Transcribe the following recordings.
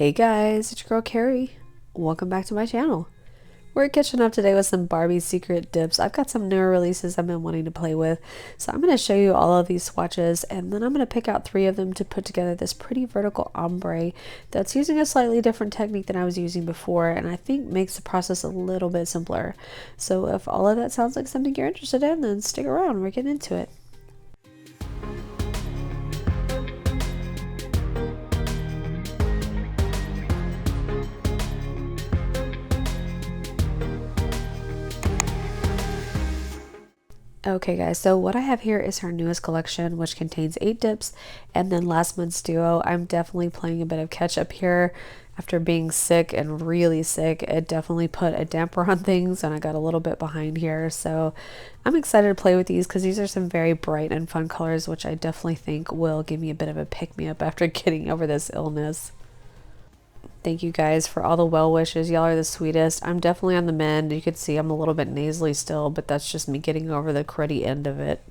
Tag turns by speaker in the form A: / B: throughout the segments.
A: Hey guys, it's your girl Carrie. Welcome back to my channel. We're catching up today with some Barbie secret dips. I've got some newer releases I've been wanting to play with. So I'm going to show you all of these swatches and then I'm going to pick out 3 of them to put together this pretty vertical ombre that's using a slightly different technique than I was using before, and I think makes the process a little bit simpler. So if all of that sounds like something you're interested in, then stick around. We're getting into it. Okay guys, so what I have here is her newest collection, which contains 8 dips and then last month's duo. I'm definitely playing a bit of catch up here. After being sick and really sick, it definitely put a damper on things and I got a little bit behind here. So I'm excited to play with these because these are some very bright and fun colors, which I definitely think will give me a bit of a pick-me-up after getting over this illness. Thank you guys for all the well wishes. Y'all are the sweetest. I'm definitely on the mend. You can see I'm a little bit nasally still, but that's just me getting over the cruddy end of it.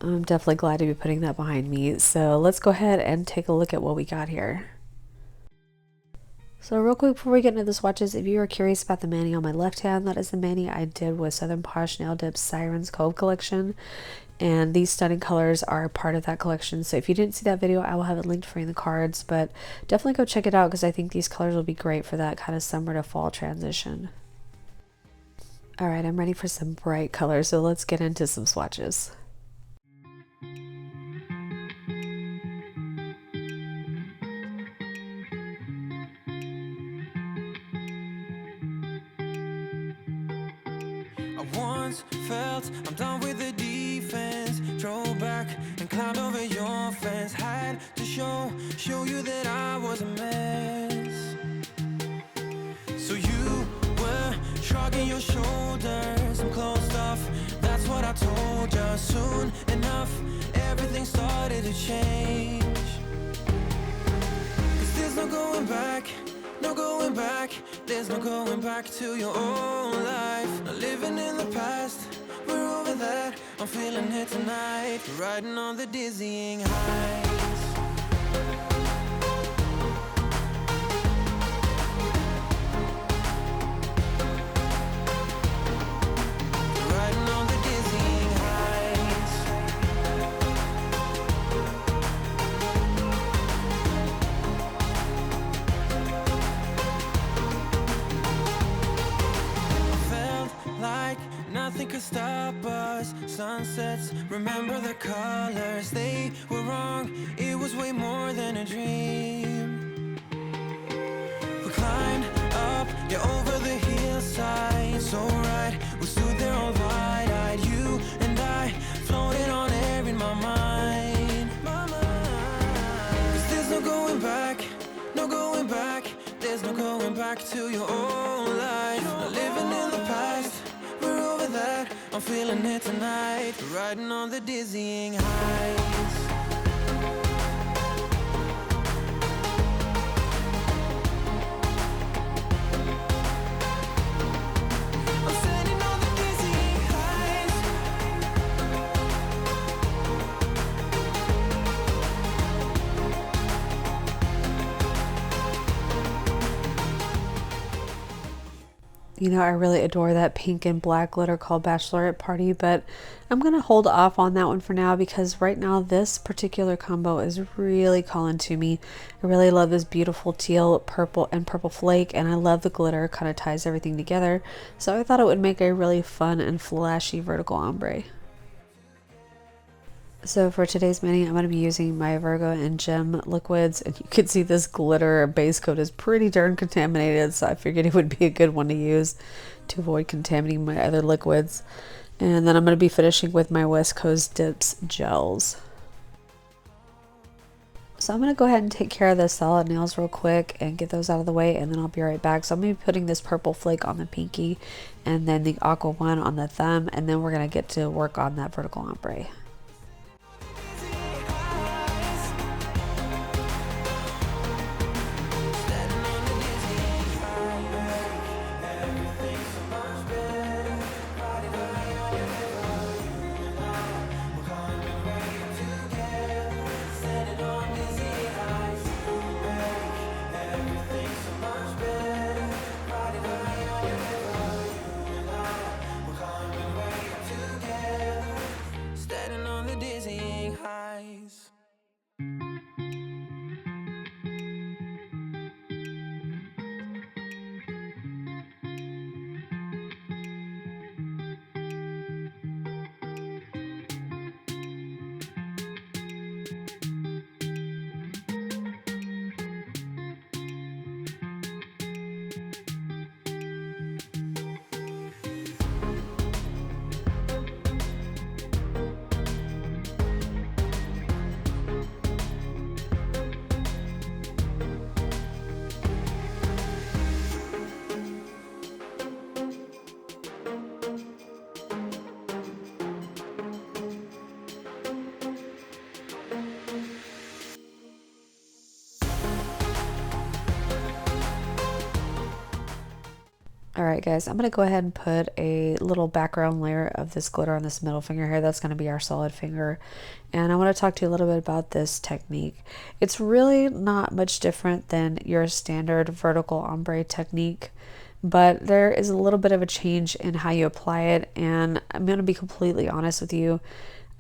A: I'm definitely glad to be putting that behind me. So let's go ahead and take a look at what we got here. So real quick before we get into the swatches, if you are curious about the mani on my left hand, that is the mani I did with Southern Posh Nail Dip's Siren's Cove collection. And these stunning colors are part of that collection. So if you didn't see that video, I will have it linked for you in the cards, but definitely go check it out because I think these colors will be great for that kind of summer to fall transition. All right, I'm ready for some bright colors, so let's get into some swatches.
B: Felt I'm done with the defense, drove back and climbed over your fence, had to show you that I was a mess. So you were shrugging your shoulders and closed off, that's what I told you. Soon enough everything started to change, 'cause there's no going back, no going back, there's no going back to your old life. Not living in the past, we're over that, I'm feeling it tonight, riding on the dizzying heights. Riding on the dizzying heights. Felt like nothing could stop us. Sunsets, remember the colors, they were wrong, it was way more than a dream. We climbed up, yeah, over the hillside, so right, we stood there all wide-eyed, you and I, floating on air in my mind. 'Cause there's no going back, no going back, there's no going back to your old life. Not living in the past, we're over that, I'm feeling it tonight, riding on the dizzying heights. I'm standing on the dizzying heights.
A: You know, I really adore that pink and black glitter called Bachelorette Party, but I'm going to hold off on that one for now because right now this particular combo is really calling to me. I really love this beautiful teal, purple, and purple flake, and I love the glitter, kind of ties everything together. So I thought it would make a really fun and flashy vertical ombre. So for today's mani, I'm going to be using my Virgo and Gem liquids, and you can see this glitter base coat is pretty darn contaminated, so I figured it would be a good one to use to avoid contaminating my other liquids. And then I'm going to be finishing with my West Coast Dips gels. So I'm going to go ahead and take care of the solid nails real quick and get those out of the way, and then I'll be right back. So I'm going to be putting this purple flake on the pinky and then the aqua one on the thumb, and then we're going to get to work on that vertical ombre. Alright guys, I'm going to go ahead and put a little background layer of this glitter on this middle finger here. That's going to be our solid finger. And I want to talk to you a little bit about this technique. It's really not much different than your standard vertical ombre technique, but there is a little bit of a change in how you apply it. And I'm going to be completely honest with you.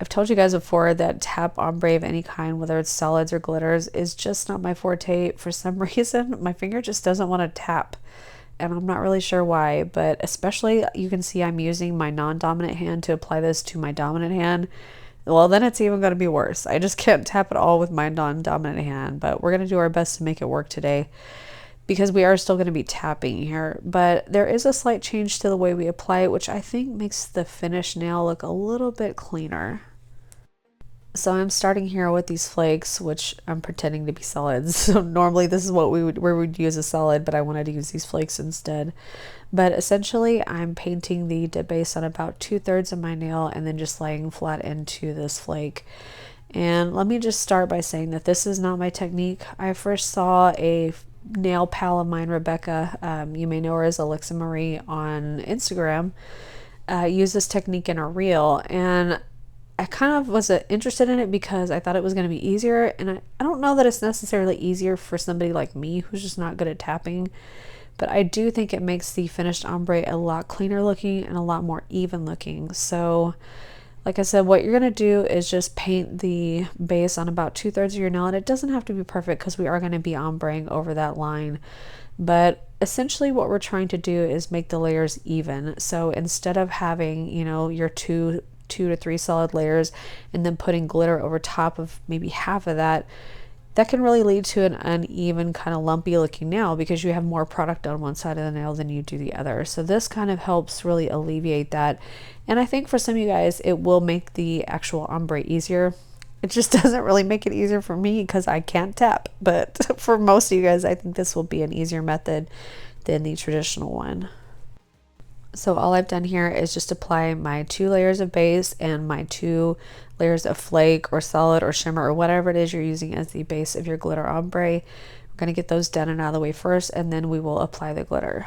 A: I've told you guys before that tap ombre of any kind, whether it's solids or glitters, is just not my forte. For some reason, my finger just doesn't want to tap. And I'm not really sure why, but especially you can see I'm using my non-dominant hand to apply this to my dominant hand. Well, then it's even going to be worse. I just can't tap at all with my non-dominant hand, but we're going to do our best to make it work today because we are still going to be tapping here. But there is a slight change to the way we apply it, which I think makes the finished nail look a little bit cleaner. So I'm starting here with these flakes, which I'm pretending to be solids. So normally this is what we would use a solid, but I wanted to use these flakes instead. But essentially I'm painting the dip base on about 2/3 of my nail and then just laying flat into this flake. And let me just start by saying that this is not my technique. I first saw a nail pal of mine, Rebecca, you may know her as Alexa Marie on Instagram, use this technique in a reel, and I kind of was interested in it because I thought it was going to be easier, and I don't know that it's necessarily easier for somebody like me who's just not good at tapping, but I do think it makes the finished ombre a lot cleaner looking and a lot more even looking. So like I said, what you're going to do is just paint the base on about 2/3 of your nail, and it doesn't have to be perfect because we are going to be ombreing over that line. But essentially what we're trying to do is make the layers even. So instead of having, you know, your two to three solid layers and then putting glitter over top of maybe half of that, that can really lead to an uneven kind of lumpy looking nail because you have more product on one side of the nail than you do the other. So this kind of helps really alleviate that. And I think for some of you guys it will make the actual ombre easier. It just doesn't really make it easier for me because I can't tap, but for most of you guys I think this will be an easier method than the traditional one. So all I've done here is just apply my 2 layers of base and my 2 layers of flake or solid or shimmer or whatever it is you're using as the base of your glitter ombre. We're going to get those done and out of the way first, and then we will apply the glitter.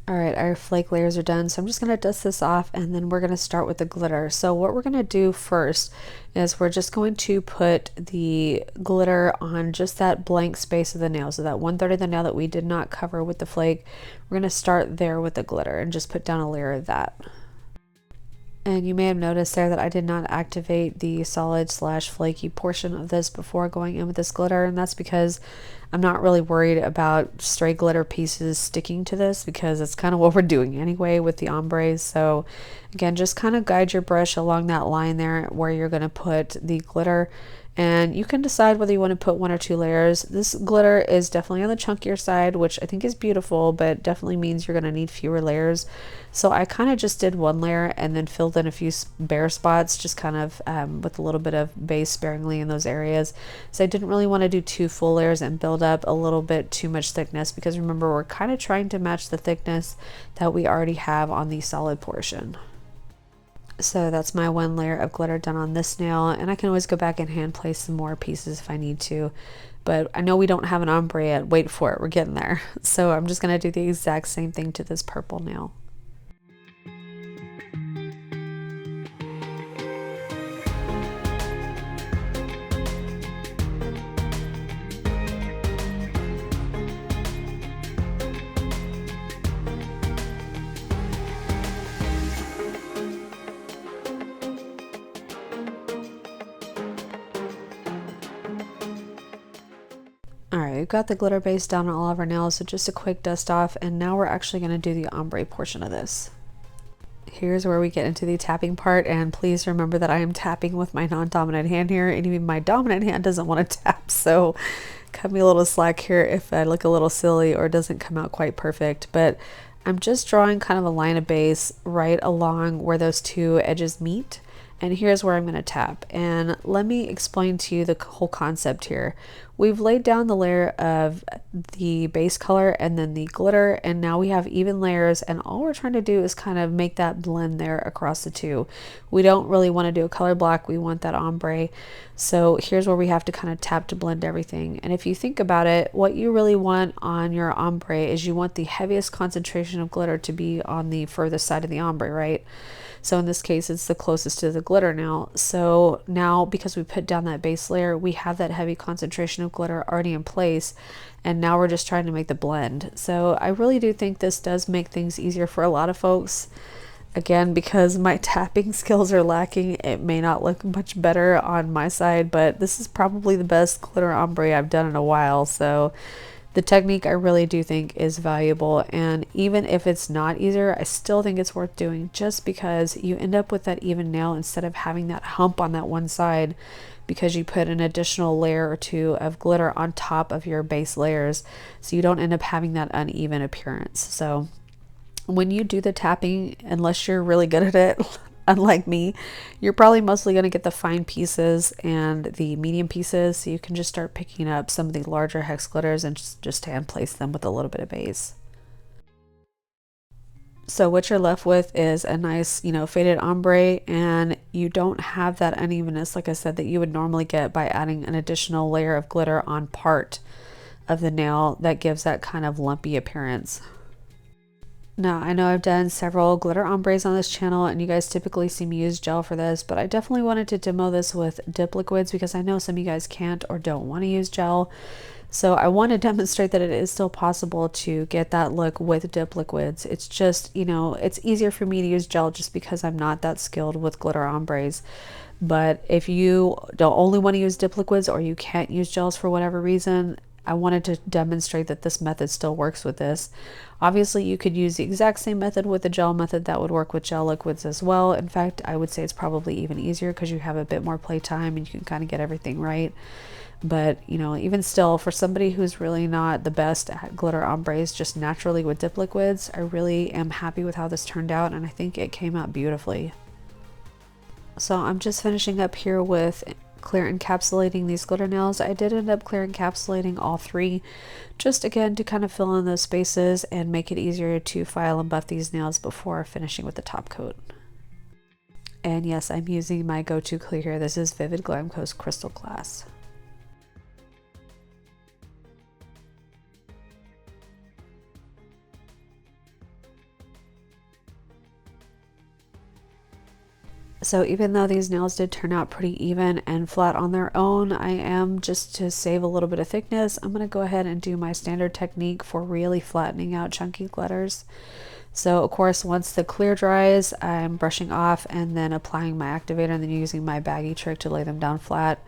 A: Alright, our flake layers are done, so I'm just going to dust this off and then we're going to start with the glitter. So what we're going to do first is we're just going to put the glitter on just that blank space of the nail. So that 1/3 of the nail that we did not cover with the flake, we're going to start there with the glitter and just put down a layer of that. And you may have noticed there that I did not activate the solid slash flaky portion of this before going in with this glitter, and that's because I'm not really worried about stray glitter pieces sticking to this because that's kind of what we're doing anyway with the ombres. So again, just kind of guide your brush along that line there where you're going to put the glitter, and you can decide whether you want to put 1 or 2 layers. This glitter is definitely on the chunkier side, which I think is beautiful, but definitely means you're going to need fewer layers. So I kind of just did 1 layer and then filled in a few bare spots, just kind of with a little bit of base sparingly in those areas. So I didn't really want to do 2 full layers and build up a little bit too much thickness, because remember, we're kind of trying to match the thickness that we already have on the solid portion. So that's my 1 layer of glitter done on this nail, and I can always go back and hand place some more pieces if I need to, but I know we don't have an ombre yet. Wait for it, we're getting there. So I'm just going to do the exact same thing to this purple nail. Alright, we've got the glitter base down on all of our nails, so just a quick dust off, and now we're actually going to do the ombre portion of this. Here's where we get into the tapping part, and please remember that I am tapping with my non-dominant hand here, and even my dominant hand doesn't want to tap, so cut me a little slack here if I look a little silly or doesn't come out quite perfect. But I'm just drawing kind of a line of base right along where those 2 edges meet, And here's where I'm going to tap. And let me explain to you the whole concept here. We've laid down the layer of the base color and then the glitter, and now we have even layers, and all we're trying to do is kind of make that blend there across the two. We don't really want to do a color block, we want that ombre. So here's where we have to kind of tap to blend everything. And if you think about it, what you really want on your ombre is you want the heaviest concentration of glitter to be on the furthest side of the ombre, right? So in this case, it's the closest to the glitter now. So now, because we put down that base layer, we have that heavy concentration of glitter already in place. And now we're just trying to make the blend. So I really do think this does make things easier for a lot of folks. Again, because my tapping skills are lacking, it may not look much better on my side, but this is probably the best glitter ombre I've done in a while. So the technique I really do think is valuable, and even if it's not easier, I still think it's worth doing, just because you end up with that even nail instead of having that hump on that one side, because you put an additional layer or two of glitter on top of your base layers, so you don't end up having that uneven appearance. So when you do the tapping, unless you're really good at it, unlike me, you're probably mostly going to get the fine pieces and the medium pieces, so you can just start picking up some of the larger hex glitters and just hand place them with a little bit of base. So what you're left with is a nice, you know, faded ombre, and you don't have that unevenness, like I said, that you would normally get by adding an additional layer of glitter on part of the nail that gives that kind of lumpy appearance. Now, I know I've done several glitter ombres on this channel, and you guys typically see me use gel for this, but I definitely wanted to demo this with dip liquids because I know some of you guys can't or don't want to use gel. So I want to demonstrate that it is still possible to get that look with dip liquids. It's just, you know, it's easier for me to use gel just because I'm not that skilled with glitter ombres. But if you don't only want to use dip liquids, or you can't use gels for whatever reason, I wanted to demonstrate that this method still works with this. Obviously, you could use the exact same method with the gel method. That would work with gel liquids as well. In fact, I would say it's probably even easier because you have a bit more playtime and you can kind of get everything right. But, you know, even still, for somebody who's really not the best at glitter ombres just naturally with dip liquids, I really am happy with how this turned out, and I think it came out beautifully. So I'm just finishing up here with clear encapsulating these glitter nails. I did end up clear encapsulating all three, just again to kind of fill in those spaces and make it easier to file and buff these nails before finishing with the top coat. And yes, I'm using my go-to clear here. This is Vivid Glam Coast Crystal Glass. So even though these nails did turn out pretty even and flat on their own, I am, just to save a little bit of thickness, I'm going to go ahead and do my standard technique for really flattening out chunky glitters. So of course, once the clear dries, I'm brushing off and then applying my activator and then using my baggy trick to lay them down flat.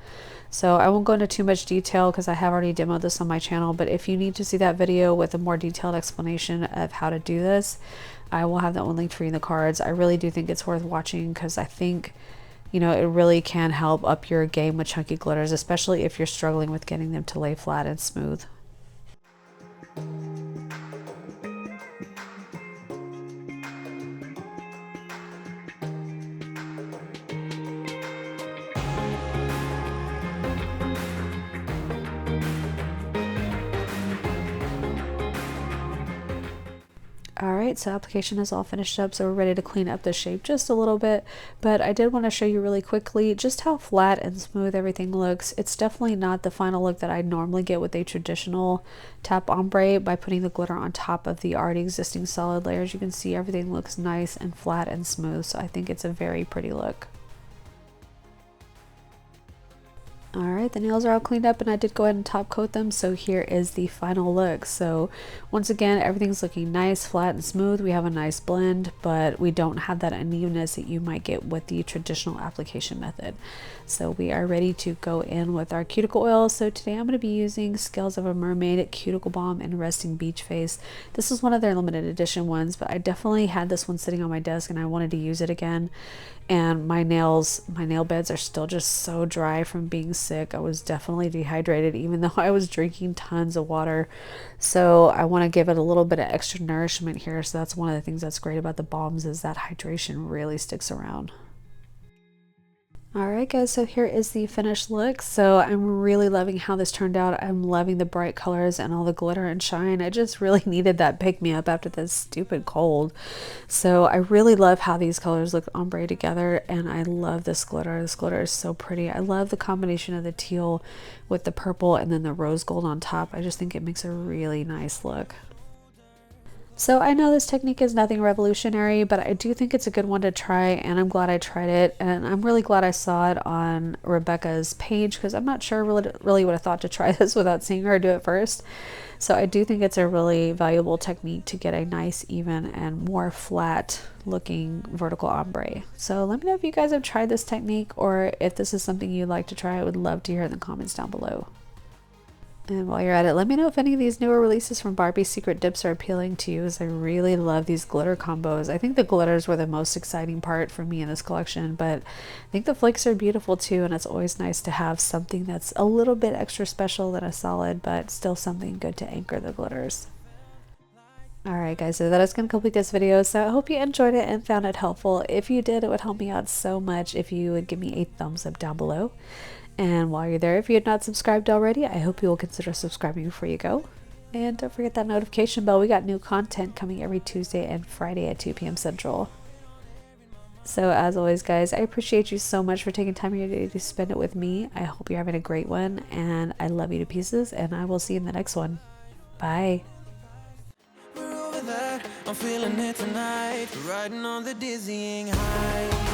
A: So I won't go into too much detail because I have already demoed this on my channel, but if you need to see that video with a more detailed explanation of how to do this, I will have that one linked for you in the cards. I really do think it's worth watching because I think, you know, it really can help up your game with chunky glitters, especially if you're struggling with getting them to lay flat and smooth. Alright, so application is all finished up, so we're ready to clean up the shape just a little bit, but I did want to show you really quickly just how flat and smooth everything looks. It's definitely not the final look that I normally get with a traditional tap ombre by putting the glitter on top of the already existing solid layers. You can see everything looks nice and flat and smooth, so I think it's a very pretty look. Alright, the nails are all cleaned up and I did go ahead and top coat them, so here is the final look. So once again, everything's looking nice, flat and smooth. We have a nice blend, but we don't have that unevenness that you might get with the traditional application method. So we are ready to go in with our cuticle oil. So today I'm going to be using Scales of a Mermaid Cuticle Balm in Resting Beach Face. This is one of their limited edition ones, but I definitely had this one sitting on my desk and I wanted to use it again. And my nail beds are still just so dry from being sick. I was definitely dehydrated even though I was drinking tons of water. So I want to give it a little bit of extra nourishment here. So that's one of the things that's great about the balms, is that hydration really sticks around. Alright guys, so here is the finished look. So I'm really loving how this turned out. I'm loving the bright colors and all the glitter and shine. I just really needed that pick-me-up after this stupid cold. So I really love how these colors look ombre together, and I love this glitter. This glitter is so pretty. I love the combination of the teal with the purple and then the rose gold on top. I just think it makes a really nice look. So I know this technique is nothing revolutionary, but I do think it's a good one to try, and I'm glad I tried it, and I'm really glad I saw it on Rebecca's page, because I'm not sure really would have thought to try this without seeing her do it first. So I do think it's a really valuable technique to get a nice, even, and more flat looking vertical ombre. So let me know if you guys have tried this technique, or if this is something you'd like to try. I would love to hear in the comments down below. And while you're at it, let me know if any of these newer releases from Barbie Secret Dips are appealing to you, as I really love these glitter combos. I think the glitters were the most exciting part for me in this collection, but I think the flakes are beautiful too, and it's always nice to have something that's a little bit extra special than a solid, but still something good to anchor the glitters. Alright guys, so that is going to complete this video. So I hope you enjoyed it and found it helpful. If you did, it would help me out so much if you would give me a thumbs up down below. And while you're there, if you're not subscribed already, I hope you will consider subscribing before you go. And don't forget that notification bell. We got new content coming every Tuesday and Friday at 2 p.m. Central. So as always guys, I appreciate you so much for taking time in your day to spend it with me. I hope you're having a great one, and I love you to pieces, and I will see you in the next one. Bye.
B: I'm feeling it tonight, riding on the dizzying high.